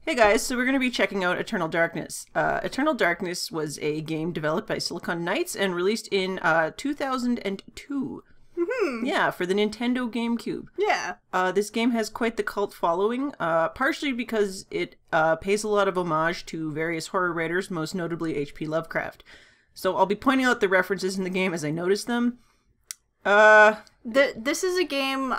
Hey guys, so we're going to be checking out Eternal Darkness. Eternal Darkness was a game developed by Silicon Knights and released in 2002. Yeah, for the Nintendo GameCube. Yeah. This game has quite the cult following, partially because it pays a lot of homage to various horror writers, most notably H.P. Lovecraft. So I'll be pointing out the references in the game as I notice them. This is a game,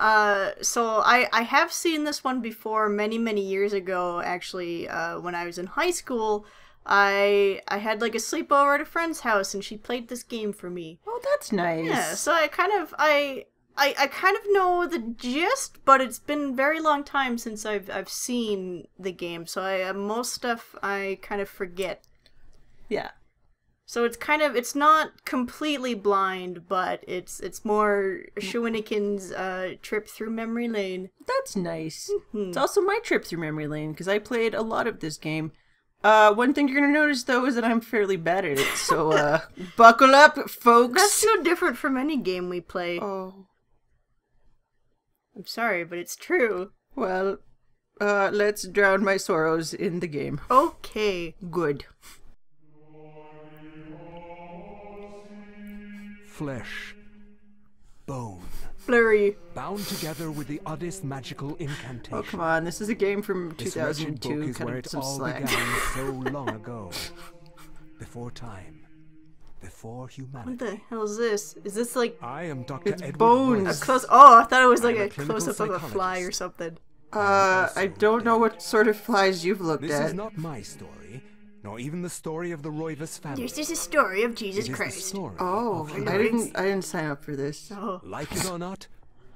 so I have seen this one before many years ago, actually, when I was in high school. I had like a sleepover at a friend's house and she played this game for me. Oh, that's nice. Yeah, so I kind of know the gist, but it's been a very long time since I've seen the game, so most stuff I kind of forget. Yeah. So it's not completely blind, but it's more Shawinikin's trip through memory lane. That's nice. It's also my trip through memory lane, because I played a lot of this game. One thing you're going to notice, though, is that I'm fairly bad at it, so buckle up, folks! That's no different from any game we play. Oh. I'm sorry, but it's true. Well, let's drown my sorrows in the game. Okay. Good. Flesh, bone, Blurry. bound together with the oddest magical incantation. Oh, come on, this is a game from This wretched 2002, book is kind where of it some all slack. began so long ago. Before time. Before humanity. What the hell is this? Is this like I am Dr. It's Edward bones. a Royce. close? Oh, I thought it was like I'm a a clinical close-up of a fly or psychologist. something. I don't know what sort of flies you've looked This at. is not my story, nor even the story of the Roivas family. This is a story of It Jesus is the Christ. story Oh, of I humanity. didn't sign up for this. Oh. Like it or not,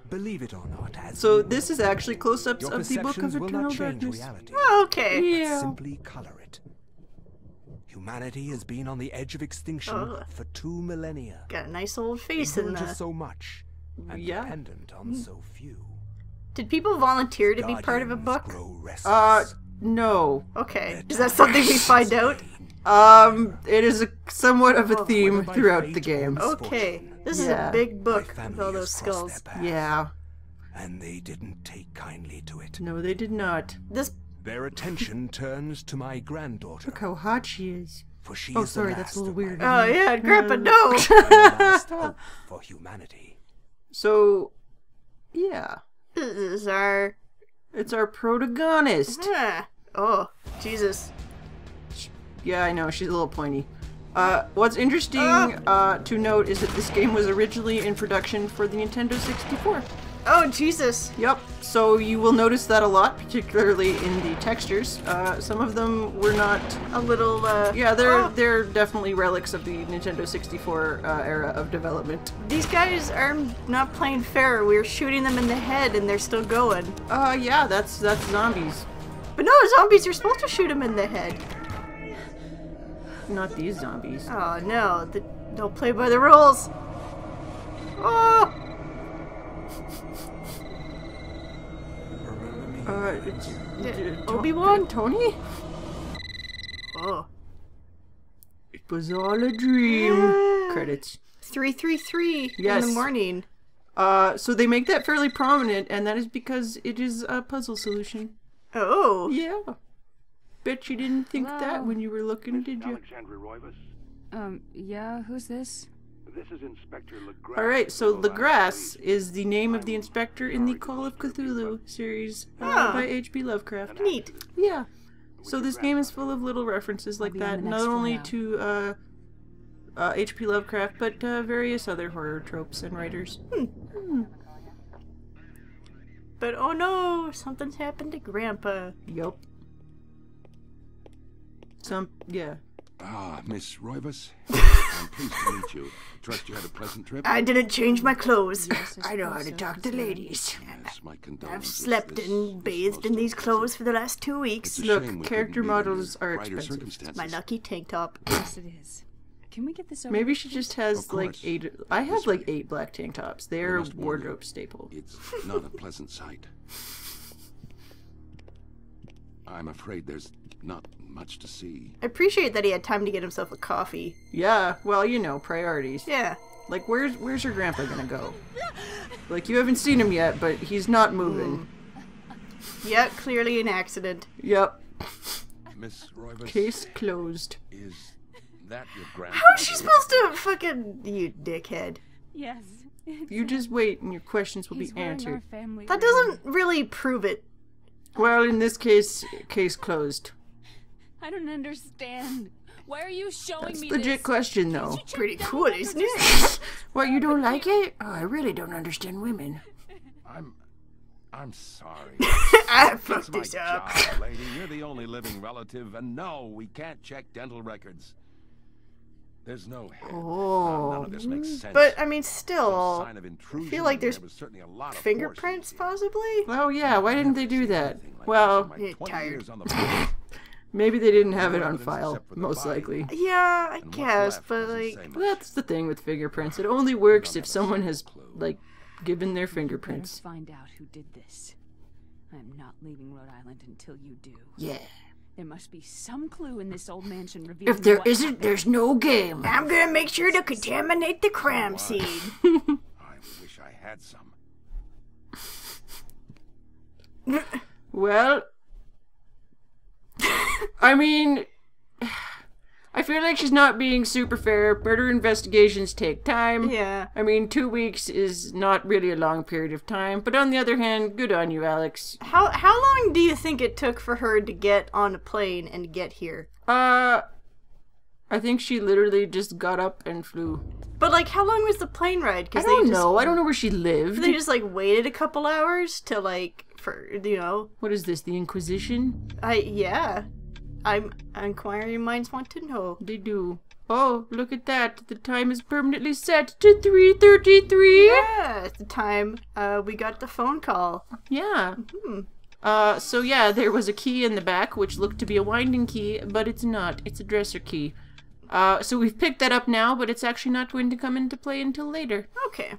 believe it or not, as So you this will. is actually close-ups Your of the Book of perceptions will Eternal not change Darkness. reality. Oh, okay. Yeah. Simply color it. Humanity has been on the edge of extinction Oh. for 2 millennia. Got a nice old face in Ignorant there. of so much and Yeah. dependent on so few. Did people volunteer to be part of a Guardians book? grow restless. No. Okay. Their Is that something we time find out? It is somewhat of a Whether theme by throughout fate the game. or Okay. misfortune, This is Yeah. a big book my with family all has those crossed skulls. their path, Yeah. and they didn't take kindly to it. No, they did not. This Their attention turns to my granddaughter, Look how hot she is. for she Oh, is sorry, the that's last a little of my weird. Oh yeah, Grandpa, no! and the last hope for humanity. So, yeah. This is our... It's our protagonist. Ah. Oh, Jesus. Yeah, I know, she's a little pointy. What's interesting to note is that this game was originally in production for the Nintendo 64. Oh, Jesus. Yep, so you will notice that a lot, particularly in the textures. Some of them were not... A little, Yeah, oh, they're definitely relics of the Nintendo 64 era of development. these guys are not playing fair. We're shooting them in the head and they're still going. Yeah, that's zombies. But no, zombies, you're supposed to shoot them in the head. Not these zombies. Oh, no. Don't play by the rules. Oh! Obi-Wan? Tony? Oh. It was all a dream. Credits. 333 Yes. in the morning. So they make that fairly prominent, and that is because it is a puzzle solution. Oh. Yeah. Bet you didn't think that Hello? when you were looking, did you? Alexandra Roivas. Yeah, who's this? This is Inspector Legrasse. Alright, so of the Legrasse Police. is the name of the inspector in the Call of Cthulhu series Ah. by H.P. Lovecraft. Neat. Yeah. So this game is full of little references like be on that, the not next only flyout. to H.P. Lovecraft, but various other horror tropes and writers. But oh no, something's happened to Grandpa. Yup. Yeah. Ah, Miss Roivas. I'm pleased to meet you. Trust you had a pleasant trip. I didn't change my clothes. I know how to talk to ladies. Yes, my I've condolences. slept This and was bathed most in these unpleasant. clothes for the last 2 weeks. It's a Look, shame we character couldn't meet under models are brighter expensive. circumstances. My lucky tank top. Yes, it is. Can we get this over? Maybe she just has Of like course. 8. I have like 8 black tank tops. They're a must warn you. wardrobe staple. It's not a pleasant sight. I'm afraid there's not much to see. I appreciate that he had time to get himself a coffee. Yeah, well, you know, priorities. Yeah. Like, where's your grandpa gonna go? Like, you haven't seen him yet, but he's not moving. Yeah, clearly an accident. Yep. Miss Roivas. Case closed. Is that your grandfather? How is she supposed to fucking... You dickhead. Yes. You just wait and your questions will He's be wearing answered. our family That ring. doesn't really prove it. Well, in this case, case closed. I don't understand. Why are you showing That's me a legit this? question, though. Pretty cool, isn't it? What, you don't like it? Oh, I really don't understand women. I'm sorry. I It's fucked my this up. job, lady. You're the only living relative, and no, we can't check dental records. There's no head. Oh. None of this makes sense. But, I mean, No still... sign of intrusion, feel like and there's there was certainly a lot of fingerprints, force used here. possibly? Oh, yeah, why didn't they do that? Anything like Well, this in my You're 20 tired. years on the force. maybe they didn't have it on evidence file, except for the most body. likely. Yeah, I And what's guess, left but, doesn't like... say much. That's the thing with fingerprints. It only works don't if have a someone has, single clue. like, given their Let's fingerprints. find out who did this. I'm not leaving Rhode Island until you do. Yeah. There must be some clue in this old mansion revealing If there what isn't, happened. there's no game. I'm gonna make sure to contaminate the crime scene. I wish I had some. Well, I mean, I feel like she's not being super fair. Murder investigations take time. Yeah. I mean, 2 weeks is not really a long period of time. But on the other hand, good on you, Alex. How long do you think it took for her to get on a plane and get here? I think she literally just got up and flew. But, like, how long was the plane ride? I don't know. I don't know where she lived. They just, like, waited a couple hours to, like, for, you know... What is this, the Inquisition? Yeah. I'm inquiring minds want to know. They do. Oh, look at that. The time is permanently set to 3:33. Yeah, at the time we got the phone call. Yeah. So yeah, there was a key in the back, which looked to be a winding key, but it's not. It's a dresser key. So we've picked that up now, but it's actually not going to come into play until later. Okay.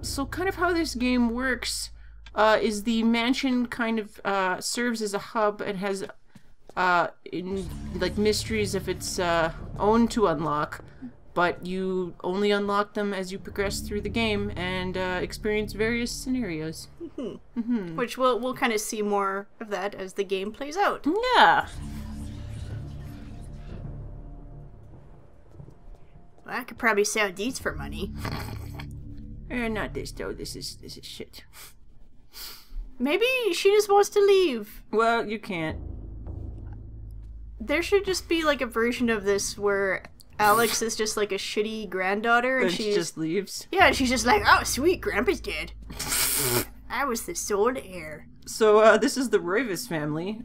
So kind of how this game works is the mansion kind of serves as a hub and has in like mysteries if it's owned to unlock, but you only unlock them as you progress through the game and experience various scenarios. Which we'll kind of see more of that as the game plays out. Yeah. Well, I could probably sell these for money. Not this though. This is shit. Maybe she just wants to leave. Well, you can't. There should just be like a version of this where Alex is just like a shitty granddaughter and And she she's just leaves. yeah, she's just like, oh sweet, Grandpa's dead. I was the sole heir. So this is the Roivas family.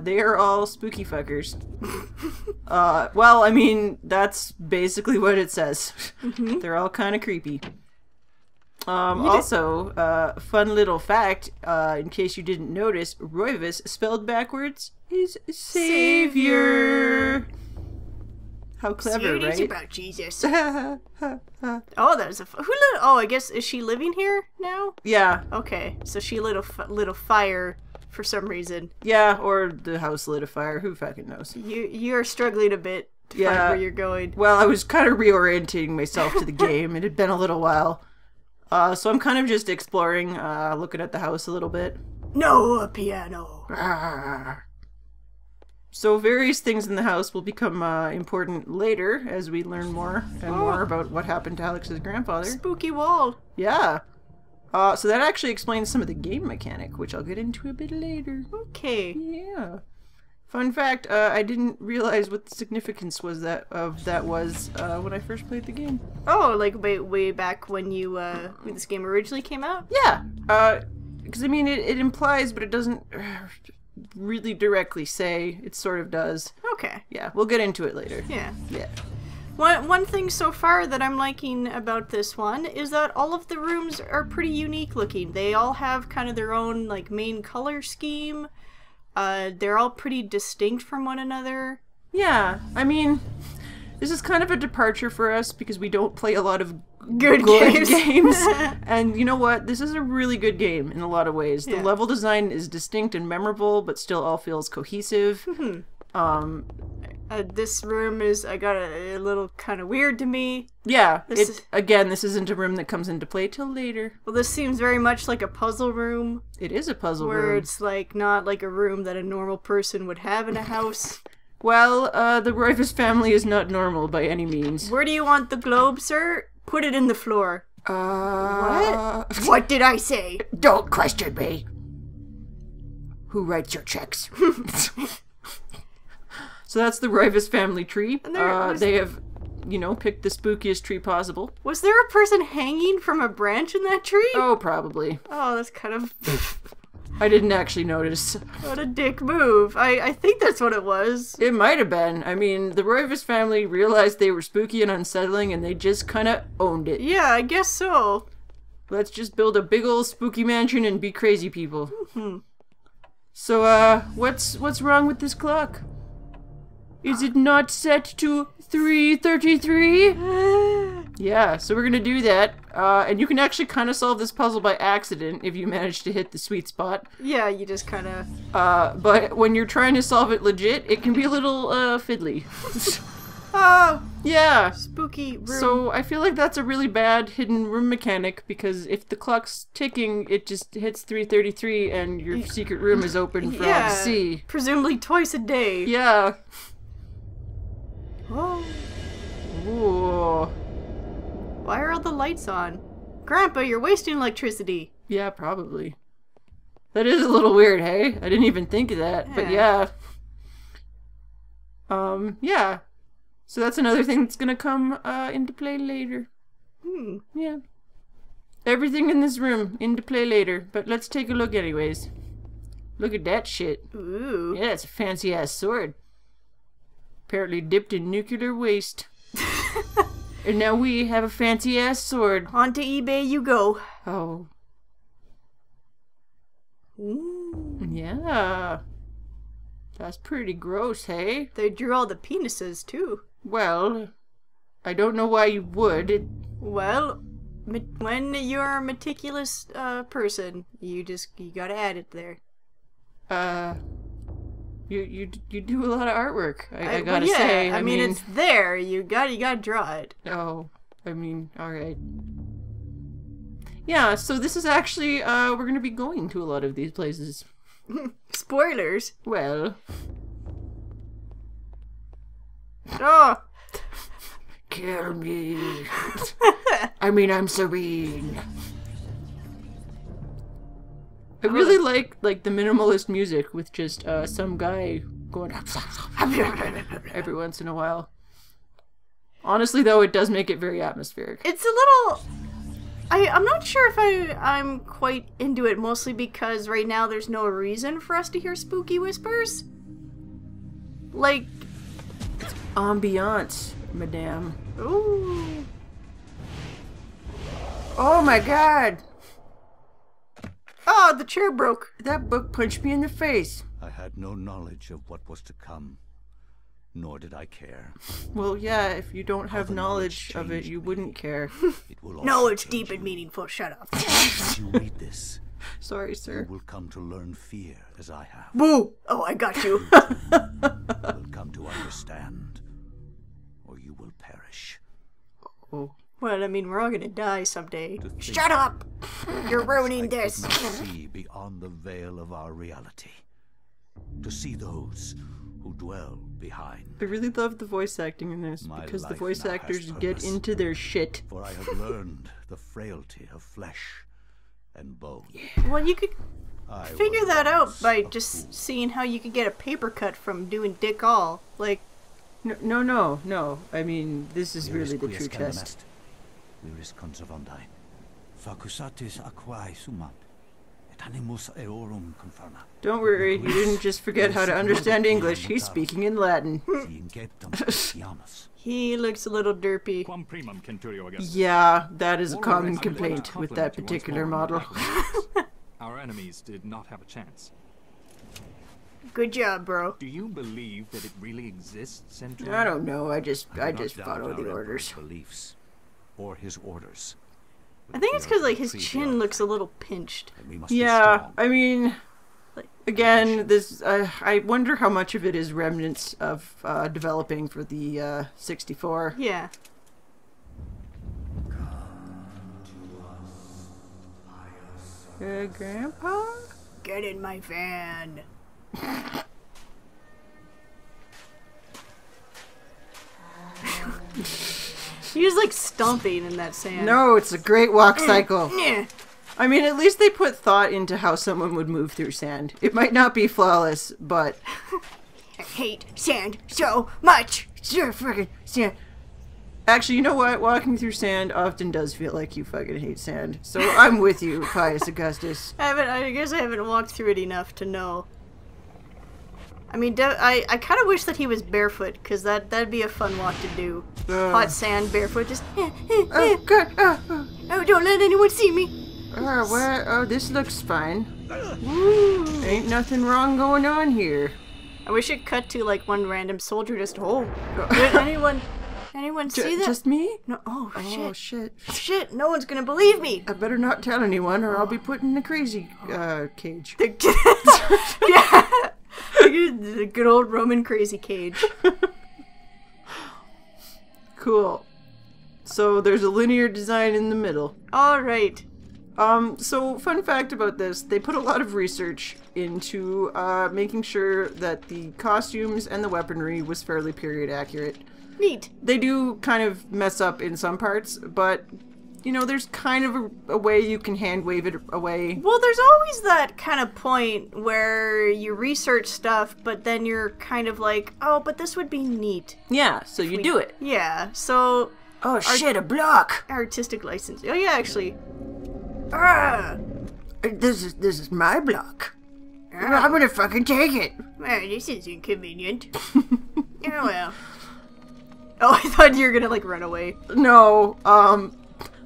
They are all spooky fuckers. Well, I mean, that's basically what it says. They're all kind of creepy. Also, fun little fact, in case you didn't notice, Roivas, spelled backwards, is Savior. How clever, It's right? about Jesus. Oh, that was who lit? Oh, I guess is she living here now? Yeah, Okay, so she lit a fire for some reason. yeah, or the house lit a fire, who fucking knows. You're struggling a bit to find Yeah. where you're going. Well, I was kind of reorientating myself to the game. It had been a little while. So I'm kind of just exploring, looking at the house a little bit. No piano. So various things in the house will become important later as we learn more and more about what happened to Alex's grandfather. Spooky wall. Yeah. So that actually explains some of the game mechanic, which I'll get into a bit later. Okay. Yeah. Fun fact, I didn't realize what the significance was when I first played the game. Oh, like way back when when this game originally came out? Yeah. Because I mean, it implies, but it doesn't really directly say. It sort of does. Okay. Yeah, we'll get into it later. Yeah. Yeah. One thing so far that I'm liking about this one is that all of the rooms are pretty unique looking. They all have kind of their own like main color scheme. They're all pretty distinct from one another. Yeah, I mean, this is kind of a departure for us because we don't play a lot of Good games. And you know what? This is a really good game in a lot of ways. The Yeah. level design is distinct and memorable, but still all feels cohesive. This room is got a little kind of weird to me. Yeah, This this isn't a room that comes into play till later. Well, this seems very much like a puzzle room, It is a puzzle where room. it's like not like a room that a normal person would have in a house. Well, the Roivas family is not normal by any means. Where do you want the globe, sir? Put it in the floor. What? What did I say? Don't question me. Who writes your checks? So that's the Roivas family tree. They have, picked the spookiest tree possible. Was there a person hanging from a branch in that tree? Oh, probably. Oh, that's kind of... I didn't actually notice. What a dick move. I think that's what it was. It might have been. I mean, the Roivas family realized they were spooky and unsettling, and they just kind of owned it. Yeah, I guess so. Let's just build a big old spooky mansion and be crazy people. So, what's wrong with this clock? Is it not set to 3:33? Yeah, so we're gonna do that. And you can actually kind of solve this puzzle by accident if you manage to hit the sweet spot. Yeah, you just kind of... But when you're trying to solve it legit, it can be a little, fiddly. Oh! Yeah! Spooky room. So I feel like that's a really bad hidden room mechanic, because if the clock's ticking, it just hits 3:33 and your secret room is open for all to see. Presumably twice a day. Yeah. Oh. Ooh. Why are all the lights on? Grandpa, you're wasting electricity. Yeah, probably. That is a little weird, hey? I didn't even think of that, but yeah. Yeah. So that's another thing that's gonna come into play later. Yeah. Everything in this room into play later, but let's take a look anyways. Look at that shit. Ooh. Yeah, it's a fancy ass sword. Apparently dipped in nuclear waste. And now we have a fancy ass sword. Onto eBay you go. Oh. Ooh. Yeah. That's pretty gross, hey? They drew all the penises, too. Well, I don't know why you would. Well, when you're a meticulous person, you gotta add it there. You do a lot of artwork. I gotta well, yeah, say. I mean, it's there. You gotta draw it. Oh, I mean, all right. Yeah, so this is actually we're gonna be going to a lot of these places. Spoilers. Well. Oh. Kill me. I mean, I'm serene. I really like the minimalist music with just some guy going every once in a while. Honestly, though, it does make it very atmospheric. It's a little... I'm not sure if I'm quite into it, mostly because right now there's no reason for us to hear spooky whispers. Like... It's ambiance, madame. Ooh. Oh my god! Oh, the chair broke. That book punched me in the face. I had no knowledge of what was to come, nor did I care. Well, yeah, if you don't have the knowledge knowledge of it, changed you me. wouldn't care. It will No, also it's change deep you. and meaningful. Shut up. As you read this, Sorry, you sir. will come to learn fear as I have. Boo! Oh, I got you. You will come to understand, or you will perish. Oh. Well, I mean, we're all gonna die someday. To think Shut up! You're ruining I this. could not see beyond the veil of our reality. To see those who dwell behind. I really love the voice acting in this, My because the life voice now has actors get purpose. into their shit. For I have learned the frailty of flesh and bone. Well, you could I figure was that out once by a just fool. seeing how you could get a paper cut from doing dick all. Like, No. I mean, this is Viris really the quies true test. canamest. Viris conservandi. Facusatis aquae sumat. Et animus eorum conferma. Don't worry, you didn't just forget how to understand English. He's speaking in Latin. Si inceptum Christianus. he looks a little derpy. Quam primum centurio Augustus. Yeah, that is a All common arrests complaint were with that complimented once particular more on the model. battlefield. Our enemies did not have a chance. Good job, bro. Do you believe that it really exists, Centurion? I don't know, I just I do not follow doubt the our orders. emperor's beliefs or his orders. I think it's because, like, his But chin looks a little pinched. and we must be Yeah, strong. I mean, Like, again, this I wonder how much of it is remnants of developing for the 64. yeah. Grandpa? Get in my van. He was like stomping in that sand. No, it's a great walk cycle. Yeah. I mean, at least they put thought into how someone would move through sand. It might not be flawless, but... I hate sand so much. Sure, fucking sand. Actually, you know what? Walking through sand often does feel like you fucking hate sand. So I'm with you, Pius Augustus. I guess I haven't walked through it enough to know. I mean, I kind of wish that he was barefoot, because that'd be a fun walk to do. Hot sand, barefoot, just... Oh, God. Oh, don't let anyone see me. Oh, this looks fine. Woo. Ain't nothing wrong going on here. I wish it cut to, like, one random soldier just, did anyone see that? Just me? No, oh, shit. Oh, shit. Shit, no one's gonna believe me. I better not tell anyone or I'll be put in the crazy cage. Yeah. The good old Roman crazy cage. Cool. So there's a linear design in the middle. Alright. So fun fact about this, they put a lot of research into making sure that the costumes and the weaponry was fairly period accurate. Neat. They do kind of mess up in some parts, but you know, there's kind of a way you can hand wave it away. Well, there's always that kind of point where you research stuff, but then you're kind of like, oh, but this would be neat. Yeah, so you do it. Yeah, so... Oh shit, a block! Artistic license. Oh yeah, actually. Ah! This is my block. I'm gonna fucking take it. Well, this is inconvenient. Oh well. Oh, I thought you were gonna, like, run away. No,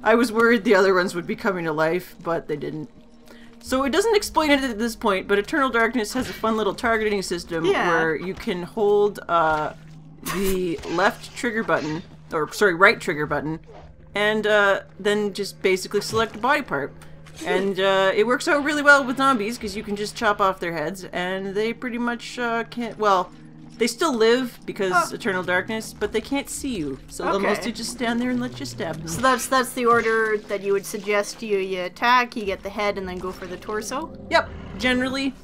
I was worried the other ones would be coming to life, but they didn't. So it doesn't explain it at this point, but Eternal Darkness has a fun little targeting system where you can hold the left trigger button, or sorry, right trigger button, and then just basically select a body part. And it works out really well with zombies, because you can just chop off their heads, and they pretty much can't, well... They still live because Eternal Darkness, but they can't see you, so they'll mostly just stand there and let you stab them. So that's the order that you would suggest. You attack, you get the head, and then go for the torso? Yep, generally.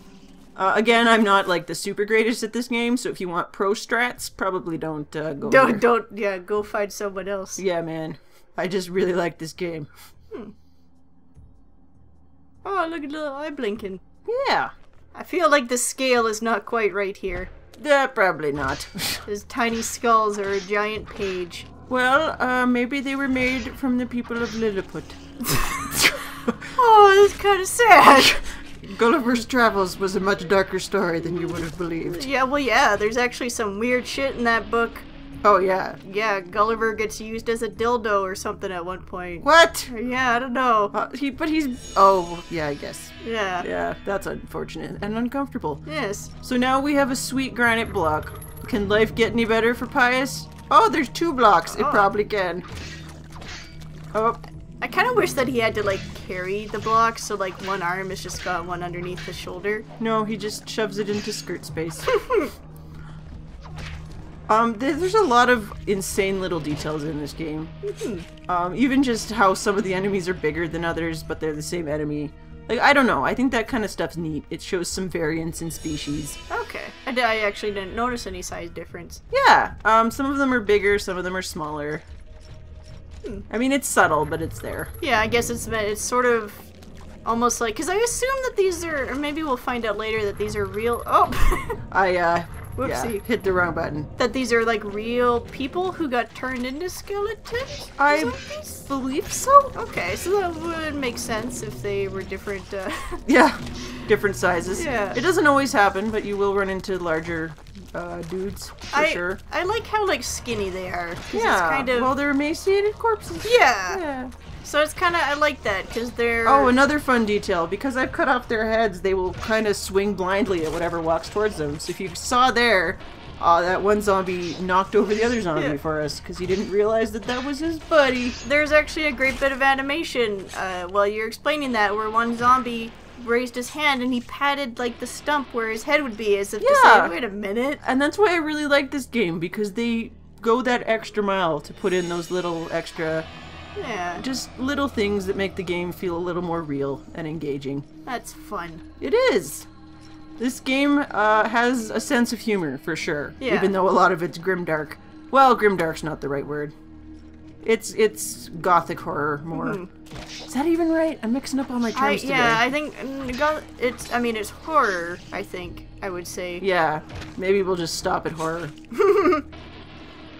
Again, I'm not like the super greatest at this game, so if you want pro strats, probably don't go there. Go find someone else. Yeah, man. I just really like this game. Oh, look at the little eye blinking. Yeah. I feel like the scale is not quite right here. Yeah, probably not. His tiny skulls are a giant page. Well, maybe they were made from the people of Lilliput. Oh, that's kind of sad. Gulliver's Travels was a much darker story than you would have believed. Yeah, well, yeah, there's actually some weird shit in that book. Oh, yeah. Yeah, Gulliver gets used as a dildo or something at one point. What? Yeah, I don't know. But he's... Oh, yeah, I guess. Yeah. Yeah, that's unfortunate and uncomfortable. Yes. So now we have a sweet granite block. Can life get any better for Pius? Oh, there's 2 blocks. It probably can. Oh. I kind of wish that he had to, like, carry the block, so, like, one arm has just got one underneath the shoulder. No, he just shoves it into skirt space. There's a lot of insane little details in this game. Even just how some of the enemies are bigger than others, but they're the same enemy. Like, I don't know. I think that kind of stuff's neat. It shows some variance in species. Okay. I actually didn't notice any size difference. Yeah. Some of them are bigger, some of them are smaller. I mean, it's subtle, but it's there. Yeah, I guess it's sort of almost like... Because I assume that these are... Or maybe we'll find out later that these are real... Oh! Whoopsie. Yeah, hit the wrong button. That these are, like, real people who got turned into skeletons? I believe so. Okay, so that would make sense if they were different, Yeah, different sizes. Yeah. It doesn't always happen, but you will run into larger dudes, for sure. I like how, like, skinny they are. Yeah, it's kind of... well, they're emaciated corpses. Yeah. So it's kind of, I like that, because they're... Oh, another fun detail. Because I've cut off their heads, they will kind of swing blindly at whatever walks towards them. So if you saw there, that one zombie knocked over the other zombie for us, because he didn't realize that that was his buddy. There's actually a great bit of animation while you're explaining that, where one zombie raised his hand and he patted, like, the stump where his head would be, as if to say, wait a minute. And that's why I really like this game, because they go that extra mile to put in those little extra... Yeah. Just little things that make the game feel a little more real and engaging. That's fun. It is! This game has a sense of humor, for sure. Yeah. Even though a lot of it's grimdark. Well, grimdark's not the right word. It's gothic horror more. Is that even right? I'm mixing up all my terms today. Yeah, I think it's. I mean, it's horror. I think I would say. Yeah, maybe we'll just stop at horror.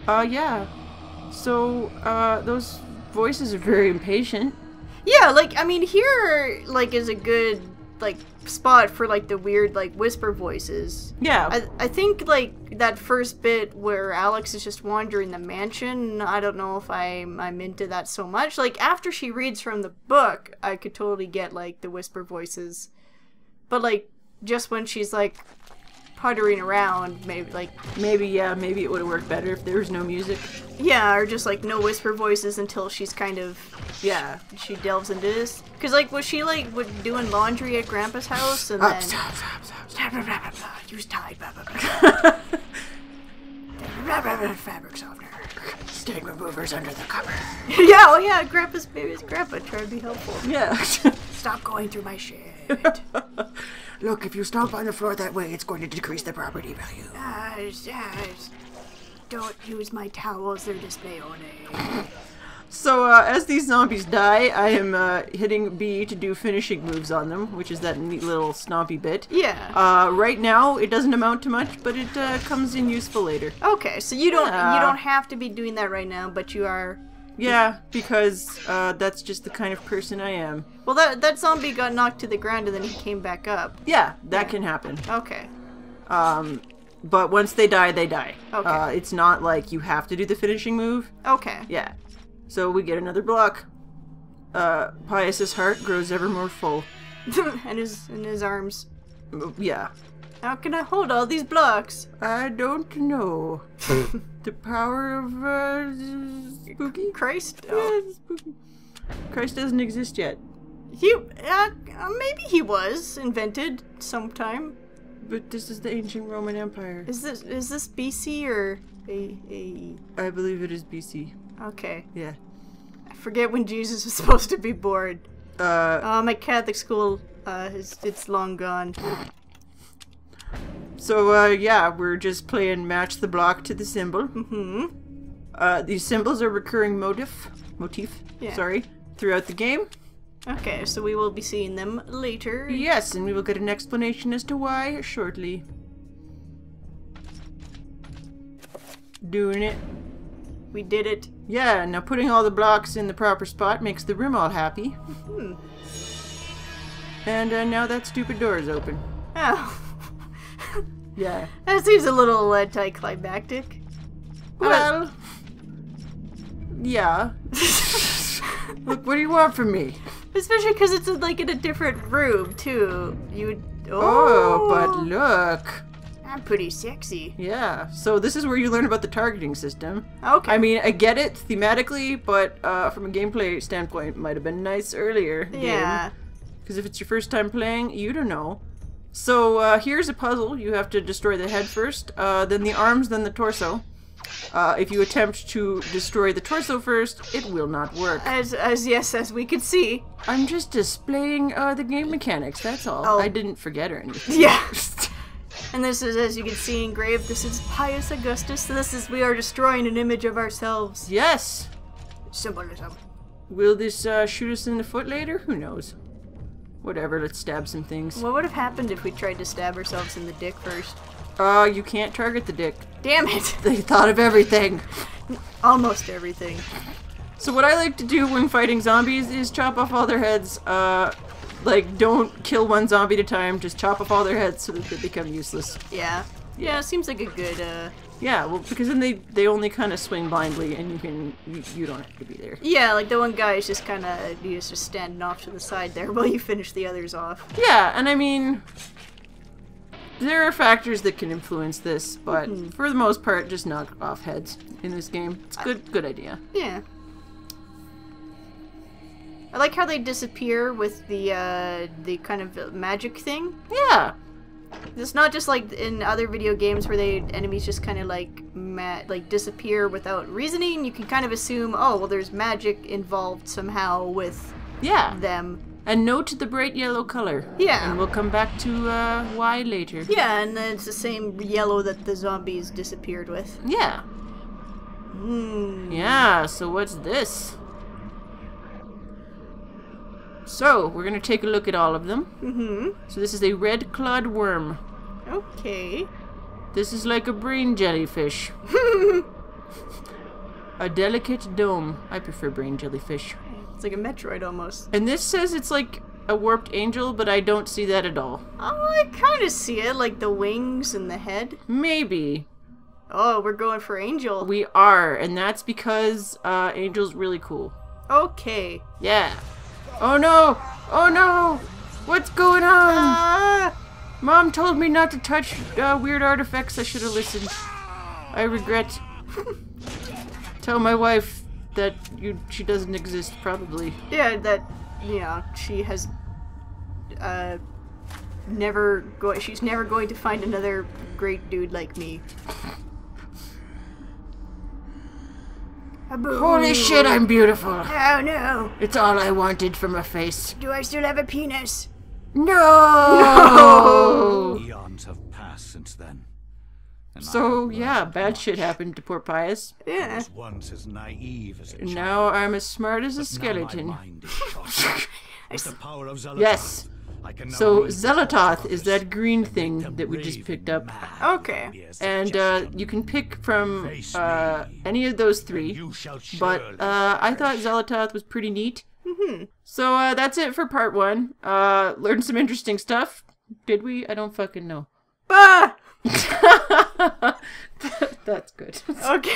Yeah. So, those voices are very impatient. Yeah, like, I mean, here, like, is a good, like, spot for, like, the weird, like, whisper voices. Yeah. I think, like, that first bit where Alex is just wandering the mansion, I don't know if I'm into that so much. Like, after she reads from the book, I could totally get, like, the whisper voices. But, like, just when she's, like, puttering around, maybe, like... Maybe it would have worked better if there was no music. Yeah, or just, like, no whisper voices until she's kind of... Yeah, she delves into this. Because, like, was she, like, doing laundry at Grandpa's house, and then... Stop. Use Tide, fabric softener. Stain removers under the cover. Yeah, oh yeah, Grandpa's baby's Grandpa trying to be helpful. Yeah. Stop going through my shit. Look, if you stomp on the floor that way, it's going to decrease the property value. Don't use my towels, they're display only. So, as these zombies die, I am hitting B to do finishing moves on them, which is that neat little stompy bit. Yeah. Right now, it doesn't amount to much, but it comes in useful later. Okay, so you don't have to be doing that right now, but you are. Yeah, because that's just the kind of person I am. Well, that zombie got knocked to the ground and then he came back up. Yeah, that can happen. Okay. But once they die, they die. Okay. It's not like you have to do the finishing move. Okay. Yeah. So we get another block. Pius's heart grows ever more full. and his arms. Yeah. How can I hold all these blocks? I don't know. The power of spooky Christ? Yeah, spooky. Christ doesn't exist yet. Maybe he was invented sometime. But this is the ancient Roman Empire. Is this BC or A? I believe it is BC. Okay. Yeah. I forget when Jesus was supposed to be born. My Catholic school, it's long gone. So, yeah, we're just playing match the block to the symbol. Mm-hmm. These symbols are recurring motif, Yeah. throughout the game. Okay, so we will be seeing them later. Yes, and we will get an explanation as to why shortly. Doing it. We did it. Yeah, now putting all the blocks in the proper spot makes the room all happy. Mm-hmm. And now that stupid door is open. Oh. Yeah. That seems a little anticlimactic. Well, yeah. Look, what do you want from me? Especially because it's like in a different room too. Oh, but look. I'm pretty sexy. Yeah. So this is where you learn about the targeting system. Okay. I mean, I get it thematically, but from a gameplay standpoint, it might have been nice earlier. Yeah. Because if it's your first time playing, you don't know. So here's a puzzle. You have to destroy the head first, then the arms, then the torso. If you attempt to destroy the torso first, it will not work. As we could see. I'm just displaying the game mechanics, that's all. Oh. I didn't forget or anything. Yeah. And this is, as you can see engraved, this is Pius Augustus. So we are destroying an image of ourselves. Yes! Symbolism. Will this shoot us in the foot later? Who knows? Whatever, let's stab some things. What would have happened if we tried to stab ourselves in the dick first? You can't target the dick. Damn it! They thought of everything. Almost everything. So what I like to do when fighting zombies is chop off all their heads. Like, don't kill one zombie at a time, just chop off all their heads so that they become useless. Yeah. Yeah, it seems like a good, Yeah, well, because then they only kind of swing blindly and you don't have to be there. Yeah, like the one guy is just kind of, he's just standing off to the side there while you finish the others off. Yeah, and I mean, there are factors that can influence this, but for the most part, just knock off heads in this game. It's a good idea. Yeah. I like how they disappear with the kind of magic thing. Yeah. It's not just like in other video games where enemies just kind of like disappear without reasoning. You can kind of assume, oh well, there's magic involved somehow with them. And note the bright yellow color. Yeah. And we'll come back to why later. Yeah, and then it's the same yellow that the zombies disappeared with. Yeah. Yeah, so what's this? So, we're gonna take a look at all of them. So this is a red clawed worm. Okay. This is like a brain jellyfish. A delicate dome. I prefer brain jellyfish. It's like a Metroid almost. And this says it's like a warped angel, but I don't see that at all. Oh, I kind of see it, like the wings and the head. Maybe. Oh, we're going for Angel. We are, and that's because Angel's really cool. Okay. Yeah. Oh no! Oh no! What's going on? Ah! Mom told me not to touch weird artifacts. I should have listened. I regret. Tell my wife that she doesn't exist, probably. Yeah, that, you know, she has she's never going to find another great dude like me. Holy shit, I'm beautiful. Oh no. It's all I wanted from a face. Do I still have a penis? No! Eons have passed since then. And I So, have yeah, learned bad much. shit happened to poor Pius. I Yeah. was once as naive as a child. Now I'm as smart as a Now skeleton. my mind is sharp. With the power of Zelototh, Yes. I can now So, read Zelototh the is that green purpose thing and make that we them just brave picked and up. mad. Okay. Be a And suggestion. you can pick from Face me, any of those three. You shall But surely I thought Zelototh was pretty neat. So that's it for part 1. Learned some interesting stuff. Did we? I don't fucking know. Ah! That's good. Okay.